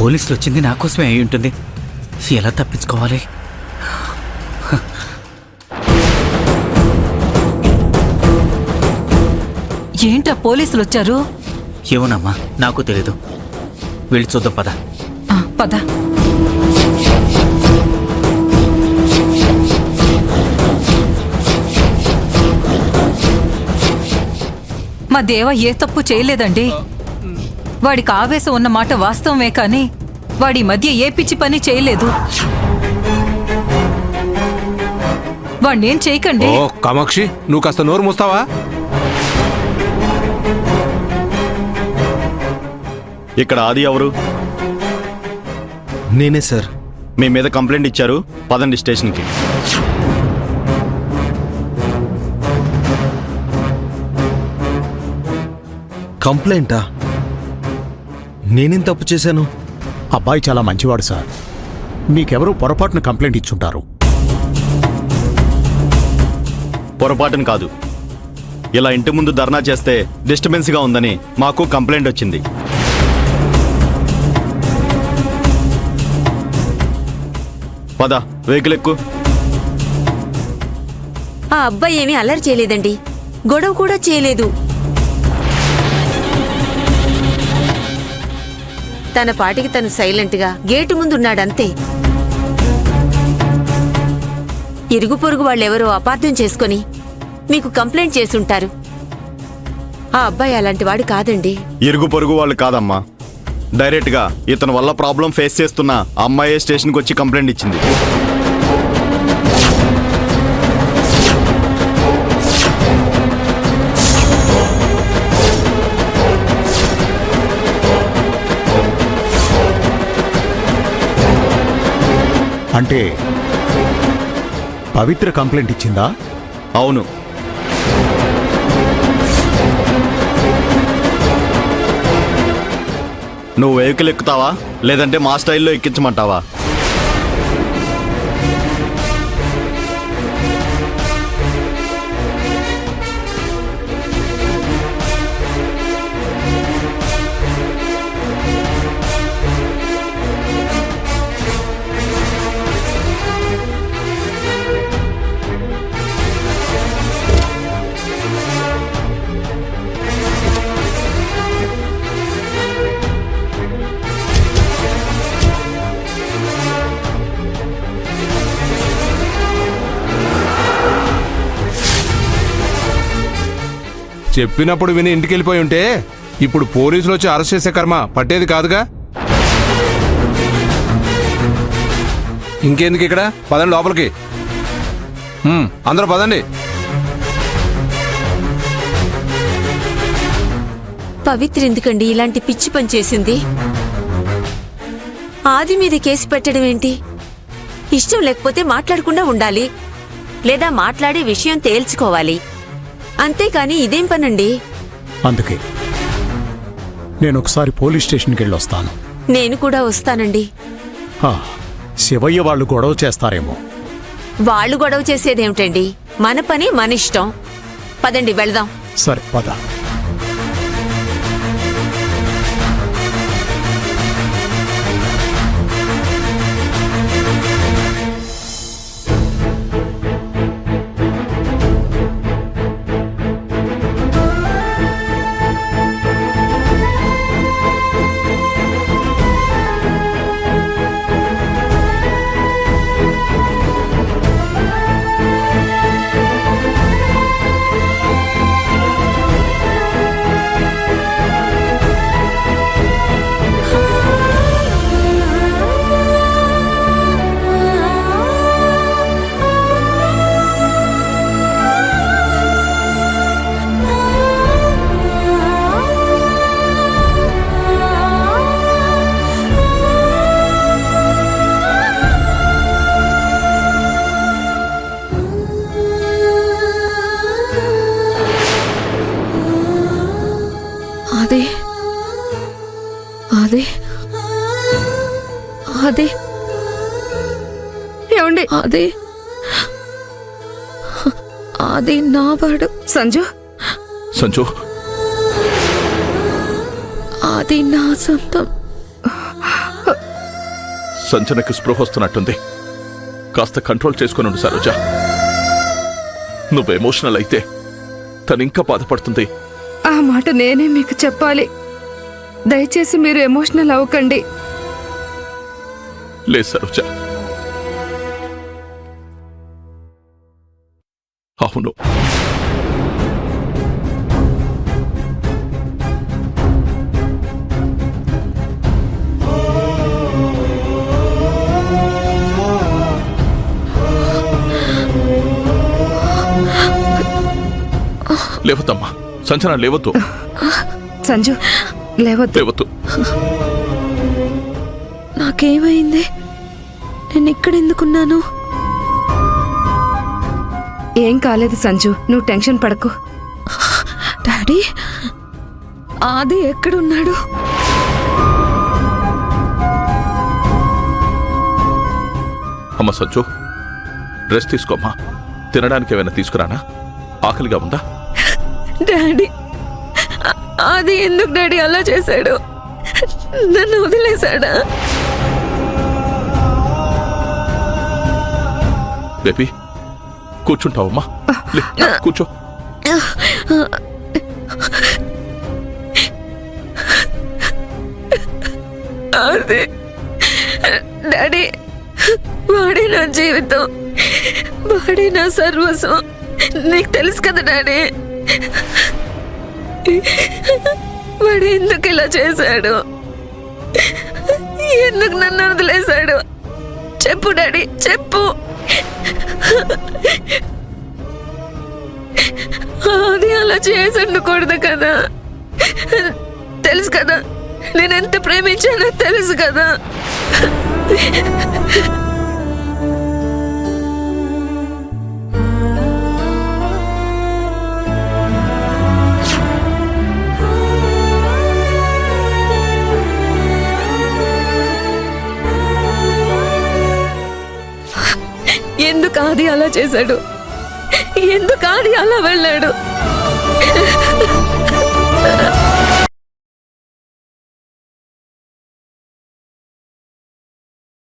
పోలీసులు వచ్చింది నా కోసమే అయి ఉంటుంది. ఎలా తప్పించుకోవాలి? ఏంటా పోలీసులు వచ్చారు? ఏమోనమ్మా, నాకు తెలీదు. వెళ్ళి చూద్దాం పద. పద. మా దేవ ఏ తప్పు చేయలేదండి. వాడికి ఆవేశం ఉన్న మాట వాస్తవమే కానీ వాడి మధ్య ఏ పిచ్చి పని చేయలేదు. వాడినేం చేయకండి. ఓ కామాక్షి, నువ్వు కాస్త నోరు మూస్తావా? ఇక్కడ ఆది ఎవరు? నేనే సార్. మీ మీద కంప్లైంట్ ఇచ్చారు, పదండి స్టేషన్కి. కంప్లైంటా? నేనేం తప్పు చేశాను? అబ్బాయి చాలా మంచివాడు సార్. మీకెవరూ పొరపాటున కంప్లైంట్ ఇచ్చుంటారు. పొరపాటును కాదు, ఇలా ఇంటి ముందు ధర్నా చేస్తే డిస్టర్బెన్స్గా ఉందని మాకు కంప్లైంట్ వచ్చింది. పద, వెహికల్ ఎక్కు. ఆ అబ్బాయి ఏమీ అల్లరి చేయలేదండి, గొడవ కూడా చేయలేదు. తన పాటికి తను సైలెంట్గా గేటు ముందున్నాడంతే. ఇరుగు పొరుగు వాళ్ళెవరో అపార్థం చేసుకుని మీకు కంప్లైంట్ చేసుంటారు. ఆ అబ్బాయి అలాంటి వాడు కాదండి. ఇరుగు పొరుగు వాళ్ళు కాదమ్మా, డైరెక్ట్గా ఇతని వల్ల ప్రాబ్లం ఫేస్ చేస్తున్న అమ్మాయి స్టేషన్కి వచ్చి కంప్లైంట్ ఇచ్చింది. అంటే పవిత్ర కంప్లైంట్ ఇచ్చిందా? అవును. నువ్వు వెహికల్ ఎక్కుతావా లేదంటే మా స్టైల్లో ఎక్కించమంటావా? చెప్పినప్పుడు విని ఇంటికి వెళ్ళిపోయి ఉంటే ఇప్పుడు పోలీసులు వచ్చి అరెస్ట్ చేసే కర్మ పట్టేది కాదుగా. ఇంకెందుకు ఇక్కడ? పదండి లోపలికి. అందరూ పదండి. పవిత్ర ఎందుకండి ఇలాంటి పిచ్చి పని చేసింది? ఆది మీద కేసు పెట్టడం ఏంటి? ఇష్టం లేకపోతే మాట్లాడకుండా ఉండాలి, లేదా మాట్లాడే విషయం తేల్చుకోవాలి. అంతేకాని ఇదేం పనండి? అందుకే నేను ఒకసారి పోలీస్ స్టేషన్కి వెళ్ళొస్తాను. నేను కూడా వస్తానండి. శివయ్య వాళ్ళు గొడవ చేస్తారేమో. వాళ్ళు గొడవ చేసేదేమిటండి? మన పని మన ఇష్టం. పదండి వెళదాం. సరే పద. అదే ఏమండి? అది నావాడు. సంజు అది నా సొంతం. సంజనకి స్పృహ వస్తున్నట్టుంది. కాస్త కంట్రోల్ చేసుకుని ఉండు సరోజ. నువ్వు ఎమోషనల్ అయితే తను ఇంకా బాధపడుతుంది. ఆ మాట నేనే మీకు చెప్పాలి. దయచేసి మీరు ఎమోషనల్ అవ్వకండి. లేదు సరోజ, అవును, లేవద్దమ్మా. సంచన లేవద్దు. సంజు లేవద్దు. లేవద్దు. నాకేమైంది? నేను ఇక్కడెందుకున్నాను? ఏం కాలేదు సంజు, నువ్వు టెన్షన్ పడకు. డాడీ, ఆది ఎక్కడున్నాడు? అమ్మ సంచు, డ్రెస్ తీసుకోమ్మా. తినడానికి ఏమైనా తీసుకురానా? ఆకలిగా ఉందా? డాడీ, ఆది ఎందుకు డాడీ అలా చేశాడు? నన్ను వదిలేశాడా? బేబీ, కూర్చుంటావమ్మా? కూర్చో. అదే డాడీ, వాడే నా జీవితం, వాడే నా సర్వస్వం. నీకు తెలుసు కదా డాడీ, వాడు ఎందుకు ఇలా చేశాడు? ఎందుకు నన్ను వదిలేశాడు? చెప్పు డాడీ, చెప్పు. అది అలా చేసి ఉండకూడదు కదా. తెలుసు కదా నేనెంత ప్రేమించానో తెలుసు కదా. ఎందుకు ఆది అలా చేశాడు? ఎందుకు ఆది అలా వెళ్ళాడు?